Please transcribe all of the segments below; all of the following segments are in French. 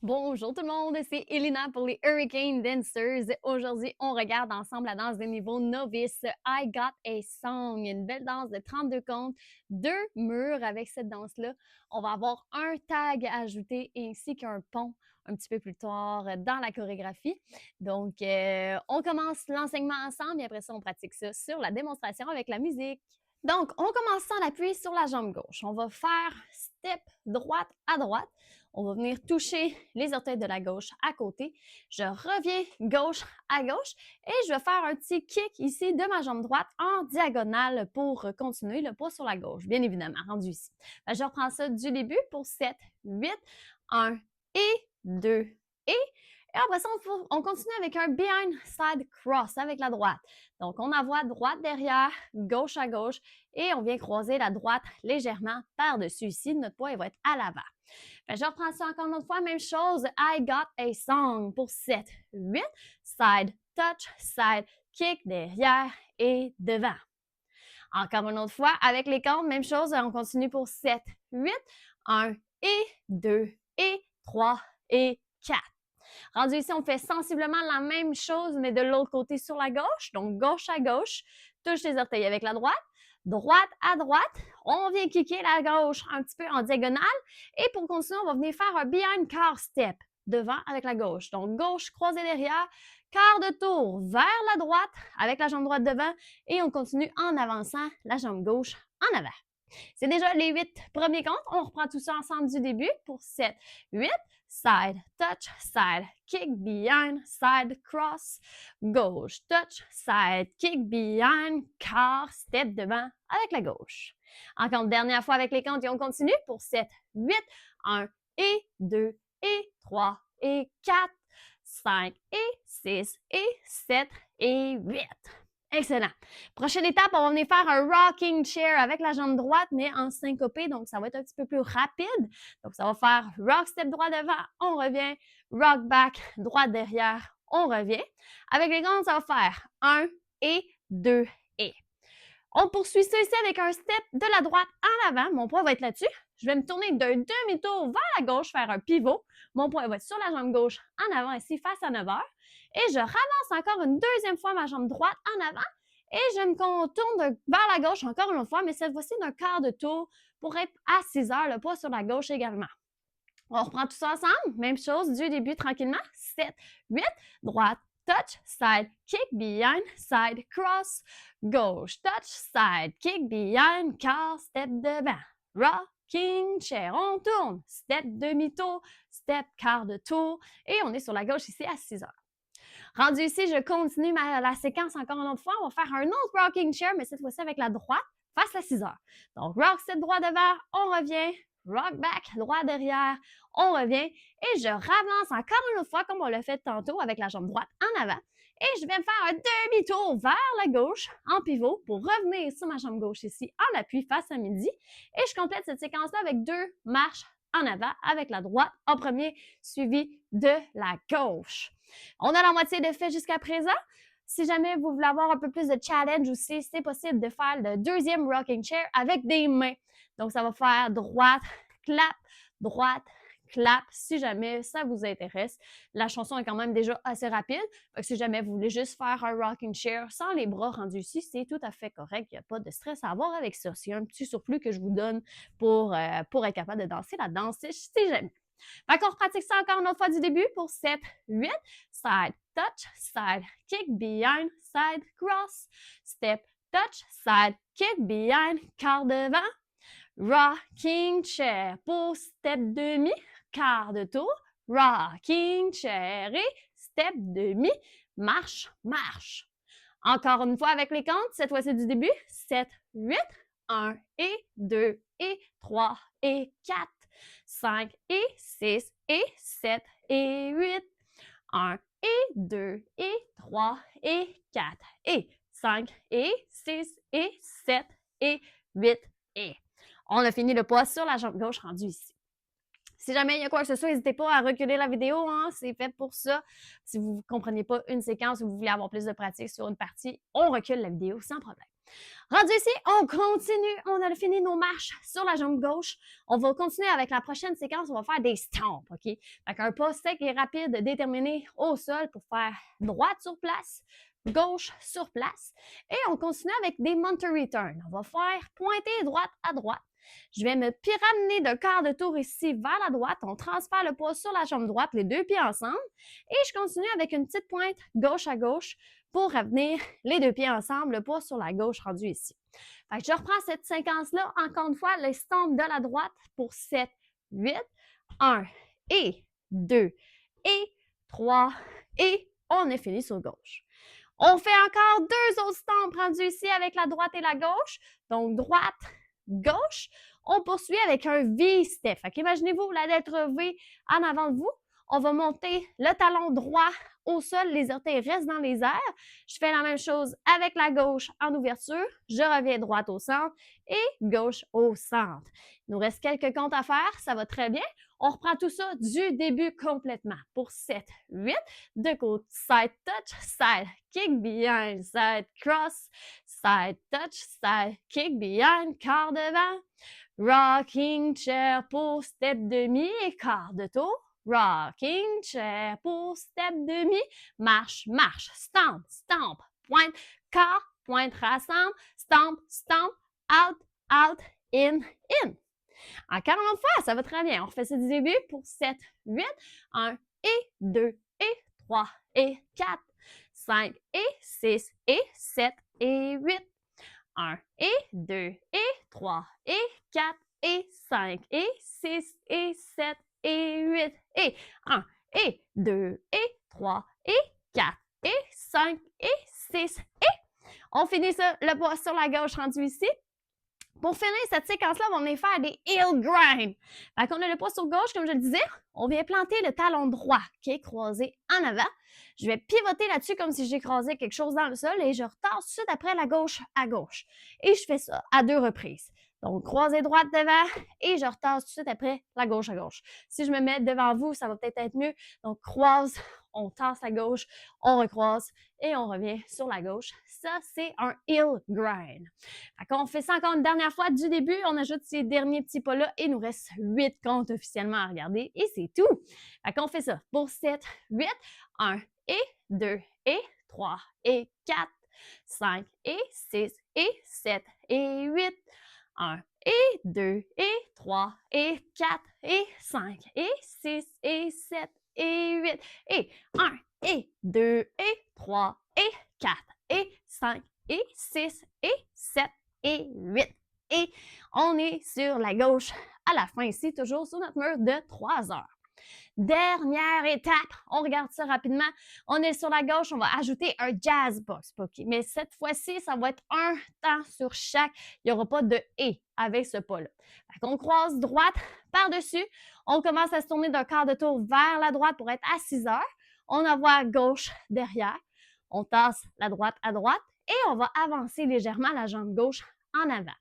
Bonjour tout le monde, c'est Elena pour les Hurricane Dancers. Aujourd'hui, on regarde ensemble la danse de niveau novice I Got a Song, une belle danse de 32 comptes, 2 murs avec cette danse-là. On va avoir un tag à ajouter ainsi qu'un pont un petit peu plus tard dans la chorégraphie. Donc, on commence l'enseignement ensemble et après ça, on pratique ça sur la démonstration avec la musique. Donc, on commence sans l'appui sur la jambe gauche. On va faire step droite à droite. On va venir toucher les orteils de la gauche à côté. Je reviens gauche à gauche et je vais faire un petit kick ici de ma jambe droite en diagonale pour continuer le pas sur la gauche, bien évidemment, rendu ici. Je reprends ça du début pour 7, 8, 1 et 2 et après ça, on continue avec un behind side cross avec la droite. Donc, on envoie droite derrière, gauche à gauche et on vient croiser la droite légèrement par-dessus ici. Notre poids il va être à l'avant. Je reprends ça encore une autre fois, même chose. I got a song pour 7, 8, side, touch, side, kick, derrière et devant. Encore une autre fois, avec les comptes, même chose, on continue pour 7, 8, 1 et 2 et 3 et 4. Rendu ici, on fait sensiblement la même chose, mais de l'autre côté sur la gauche. Donc, gauche à gauche, touche les orteils avec la droite. Droite à droite, on vient kicker la gauche un petit peu en diagonale. Et pour continuer, on va venir faire un behind car step devant avec la gauche. Donc, gauche croisée derrière, quart de tour vers la droite avec la jambe droite devant et on continue en avançant la jambe gauche en avant. C'est déjà les 8 premiers comptes. On reprend tout ça ensemble du début pour 7, 8, side, touch, side, kick, behind, side, cross, gauche, touch, side, kick, behind, quart, step devant avec la gauche. Encore une dernière fois avec les comptes et on continue pour 7, 8, 1 et 2 et 3 et 4, 5 et 6 et 7 et 8. Excellent. Prochaine étape, on va venir faire un rocking chair avec la jambe droite, mais en syncopé, donc ça va être un petit peu plus rapide. Donc, ça va faire rock step droit devant, on revient, rock back, droite derrière, on revient. Avec les gants, ça va faire 1 et 2 et. On poursuit ça ici avec un step de la droite en avant. Mon poids va être là-dessus. Je vais me tourner d'un demi-tour vers la gauche, faire un pivot. Mon poids va être sur la jambe gauche en avant ici, face à 9 heures. Et je ravance encore une deuxième fois ma jambe droite en avant. Et je me contourne vers la gauche encore une fois, mais cette fois-ci d'un quart de tour pour être à 6 heures, le poids sur la gauche également. On reprend tout ça ensemble. Même chose du début tranquillement. 7, 8, droite, touch, side, kick, behind, side, cross, gauche, touch, side, kick, behind, quart, step devant. Rocking chair, on tourne, step demi-tour, step quart de tour, et on est sur la gauche ici à 6 heures. Rendu ici, je continue la séquence encore une autre fois. On va faire un autre rocking chair, mais cette fois-ci avec la droite face à 6 heures. Donc, rock step droit devant, on revient, rock back, droit derrière, on revient et je ravance encore une autre fois comme on l'a fait tantôt avec la jambe droite en avant. Et je vais me faire un demi-tour vers la gauche en pivot pour revenir sur ma jambe gauche ici en appui face à midi. Et je complète cette séquence-là avec 2 marches en avant avec la droite en premier, suivi de la gauche. On a la moitié de fait jusqu'à présent. Si jamais vous voulez avoir un peu plus de challenge aussi, c'est possible de faire le deuxième rocking chair avec des mains. Donc, ça va faire droite, clap, si jamais ça vous intéresse. La chanson est quand même déjà assez rapide. Donc, si jamais vous voulez juste faire un rocking chair sans les bras rendus ici, c'est tout à fait correct. Il n'y a pas de stress à avoir avec ça. C'est un petit surplus que je vous donne pour être capable de danser la danse si jamais. Fait qu'on repratique ça encore une autre fois du début pour 7, 8, side, touch, side, kick, behind, side, cross, step, touch, side, kick, behind, quart devant, rocking chair pour step demi, quart de tour, rocking chair et step demi, marche, marche. Encore une fois avec les comptes, cette fois-ci du début, 7, 8, 1 et 2 et 3 et 4. 5 et 6 et 7 et 8. 1 et 2 et 3 et 4 et 5 et 6 et 7 et 8 et. On a fini le poids sur la jambe gauche rendu ici. Si jamais il y a quoi que ce soit, n'hésitez pas à reculer la vidéo, hein, c'est fait pour ça. Si vous ne comprenez pas une séquence ou vous voulez avoir plus de pratique sur une partie, on recule la vidéo sans problème. Rendu ici, on continue. On a fini nos marches sur la jambe gauche. On va continuer avec la prochaine séquence. On va faire des stomps, OK? Fait qu'un pas sec et rapide déterminé au sol pour faire droite sur place, gauche sur place. Et on continue avec des mountain return. On va faire pointer droite à droite. Je vais me ramener d'un quart de tour ici vers la droite. On transfère le poids sur la jambe droite, les deux pieds ensemble. Et je continue avec une petite pointe gauche à gauche pour revenir les deux pieds ensemble, le poids sur la gauche rendu ici. Fait que je reprends cette séquence-là, encore une fois, les stomps de la droite pour 7, 8, 1 et 2 et 3 et on est fini sur gauche. On fait encore deux autres stomps rendus ici avec la droite et la gauche. Donc, droite, gauche. On poursuit avec un V-step. Imaginez-vous la lettre V en avant de vous. On va monter le talon droit au sol, les orteils restent dans les airs. Je fais la même chose avec la gauche en ouverture. Je reviens droite au centre et gauche au centre. Il nous reste quelques comptes à faire, ça va très bien. On reprend tout ça du début complètement. Pour 7, 8, de côté, side touch, side kick behind, side cross, side touch, side kick behind, quart devant, rocking chair pour step demi et quart de tour. Rocking chair pour step demi, marche, marche, stomp, stomp, pointe, quart, pointe, rassemble, stomp, stomp, out, out, in, in. Encore une fois, ça va très bien. On refait ça du début pour 7, 8, 1 et 2 et 3 et 4, 5 et 6 et 7 et 8, 1 et 2 et 3 et 4 et 5 et 6 et 7 et 8 et 1 et 2 et 3 et 4 et 5 et 6 et on finit ça, le poids sur la gauche rendu ici. Pour finir cette séquence-là, on va faire des heel grind. Fait qu'on a le poids sur gauche, comme je le disais. On vient planter le talon droit qui est croisé en avant. Je vais pivoter là-dessus comme si j'écrasais quelque chose dans le sol et je retasse tout de suite après la gauche à gauche. Et je fais ça à 2 reprises. Donc, croisé droite devant et je retasse tout de suite après la gauche à gauche. Si je me mets devant vous, ça va peut-être être mieux. Donc, croise, on tasse la gauche, on recroise et on revient sur la gauche. Ça, c'est un heel grind. Fait qu'on fait ça encore une dernière fois du début. On ajoute ces derniers petits pas-là et il nous reste 8 comptes officiellement à regarder et c'est tout. Fait qu'on fait ça pour 7, 8, 1 et 2 et 3 et 4, 5 et 6 et 7 et 8, 1 et 2 et 3 et 4 et 5 et 6 et 7 et 8 et 1 et 2 et 3 et 4 et 5 et 6 et 7 et 8. Et on est sur la gauche à la fin ici, toujours sur notre mur de 3 heures. Dernière étape, on regarde ça rapidement. On est sur la gauche, on va ajouter un jazz box. Okay. Mais cette fois-ci, ça va être un temps sur chaque. Il n'y aura pas de « et » avec ce pas-là. On croise droite par-dessus. On commence à se tourner d'un quart de tour vers la droite pour être à 6 heures. On envoie gauche derrière. On tasse la droite à droite et on va avancer légèrement la jambe gauche en avant.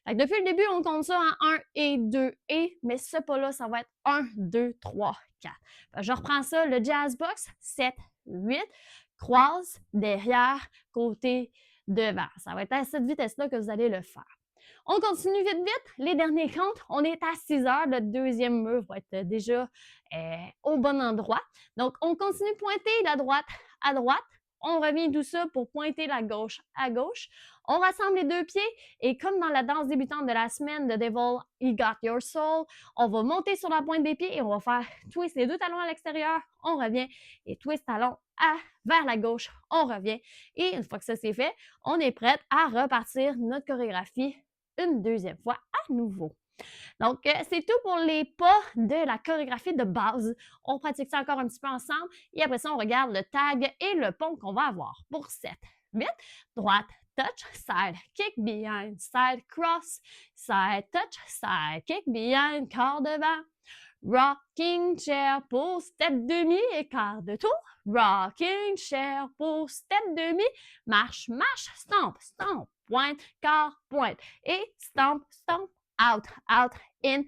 Fait que depuis le début, on compte ça en 1 et 2 et, mais ce pas-là, ça va être 1, 2, 3, 4. Fait que je reprends ça, le jazz box, 7, 8, croise, derrière, côté, devant. Ça va être à cette vitesse-là que vous allez le faire. On continue vite, vite. Les derniers comptes, on est à 6 heures. Le deuxième mur va être déjà au bon endroit. Donc, on continue de pointer la droite à droite. On revient tout ça pour pointer la gauche à gauche. On rassemble les deux pieds et comme dans la danse débutante de la semaine de Devil, You Got Your Soul, on va monter sur la pointe des pieds et on va faire twist les deux talons à l'extérieur. On revient et twist talon vers la gauche. On revient. Et une fois que ça c'est fait, on est prête à repartir notre chorégraphie une deuxième fois à nouveau. Donc, c'est tout pour les pas de la chorégraphie de base. On pratique ça encore un petit peu ensemble et après ça, on regarde le tag et le pont qu'on va avoir. Pour 7, 8, droite, touch, side, kick, behind, side, cross, side, touch, side, kick, behind, quart devant, rocking chair pour step demi et quart de tour, rocking chair pour step demi, marche, marche, stomp, stomp, pointe, quart, pointe et stomp, stomp, out, out, in,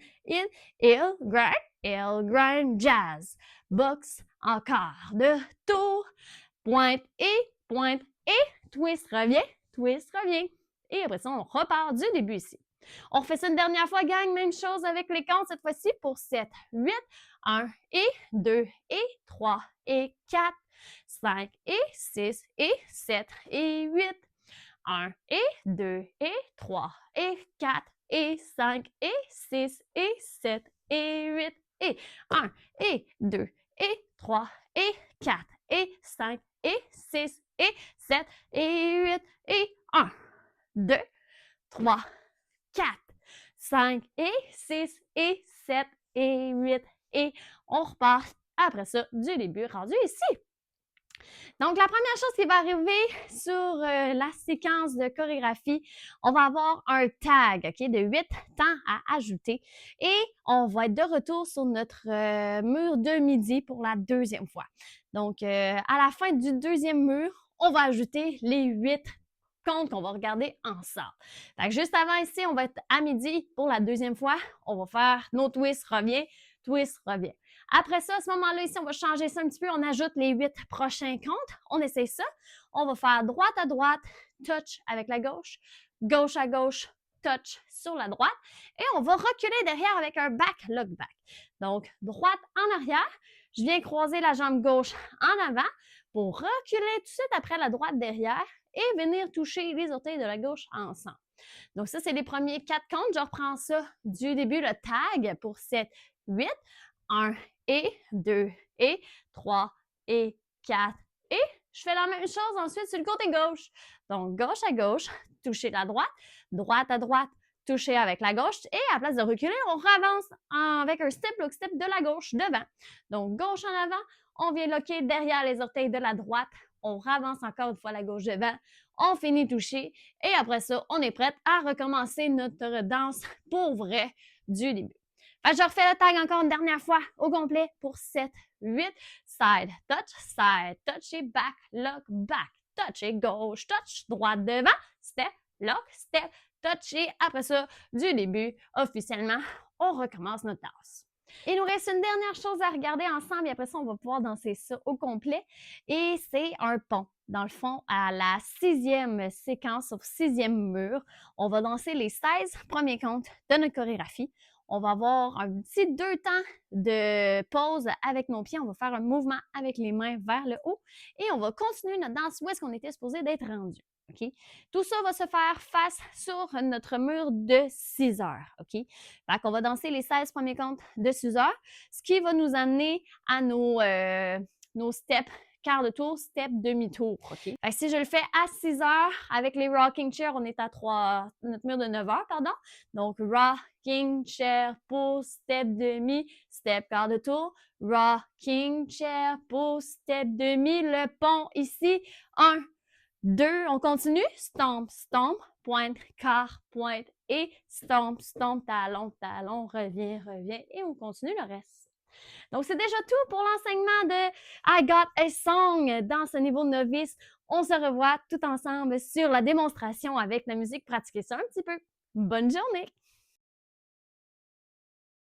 heel grind, jazz, box, en quart de tour, pointe et twist, revient, Et après ça, on repart du début ici. On refait ça une dernière fois, gang. Même chose avec les comptes cette fois-ci pour 7, 8, 1 et 2 et 3 et 4, 5 et 6 et 7 et 8, 1 et 2 et 3 et 4 et 5 et 6 et 7 et 8 et 1 et 2 et 3 et 4 et 5 et 6 et 7 et 8 et 1, 2, 3, 4, 5 et 6 et 7 et 8 et on repart après ça du début rendu ici. Donc, la première chose qui va arriver sur la séquence de chorégraphie, on va avoir un tag de 8 temps à ajouter et on va être de retour sur notre mur de midi pour la deuxième fois. Donc, à la fin du deuxième mur, on va ajouter les 8 comptes qu'on va regarder ensemble. Fait que juste avant ici, on va être à midi pour la deuxième fois. On va faire nos twists, revient, twist, revient. Après ça, à ce moment-là, ici, on va changer ça un petit peu. On ajoute les 8 prochains comptes. On essaie ça. On va faire droite à droite, touch avec la gauche à gauche, touch sur la droite. Et on va reculer derrière avec un back, lock back. Donc, droite en arrière. Je viens croiser la jambe gauche en avant pour reculer tout de suite après la droite derrière et venir toucher les orteils de la gauche ensemble. Donc, ça, c'est les premiers 4 comptes. Je reprends ça du début, le tag pour 7, 8, 1 et 2 et 3 et 4 et je fais la même chose ensuite sur le côté gauche. Donc, gauche à gauche, toucher la droite à droite, toucher avec la gauche et à la place de reculer, on avance avec un step, lock step de la gauche devant. Donc, gauche en avant, on vient locker derrière les orteils de la droite, on avance encore une fois la gauche devant, on finit toucher et après ça, on est prête à recommencer notre danse pour vrai du début. Fait que je refais le tag encore une dernière fois au complet pour 7, 8, side, touch et back, lock, back, touch et gauche, touch, droite devant, step, lock, step, touch et après ça, du début, officiellement, on recommence notre danse. Il nous reste une dernière chose à regarder ensemble et après ça, on va pouvoir danser ça au complet et c'est un pont. Dans le fond, à la 6e séquence, au 6e mur, on va danser les 16 premiers comptes de notre chorégraphie. On va avoir un petit 2 temps de pause avec nos pieds. On va faire un mouvement avec les mains vers le haut et on va continuer notre danse où est-ce qu'on était supposé d'être rendu. Okay? Tout ça va se faire face sur notre mur de 6 heures. Okay? Fait qu'on va danser les 16 premiers comptes de 6 heures, ce qui va nous amener à nos steps quart de tour, step, demi-tour. Okay? Fait que si je le fais à 6 heures, avec les rocking chairs, on est à notre mur de 9 heures, pardon. Donc, rocking chair pour step, demi, step, quart de tour. Rocking chair pour step, demi, le pont ici. 1, 2, on continue. Stomp, stomp, pointe, quart, pointe et stomp, stomp, talon, talon, revient, revient et on continue le reste. Donc, c'est déjà tout pour l'enseignement de I Got a Song dans ce niveau novice. On se revoit tout ensemble sur la démonstration avec la musique. Pratiquez ça un petit peu. Bonne journée!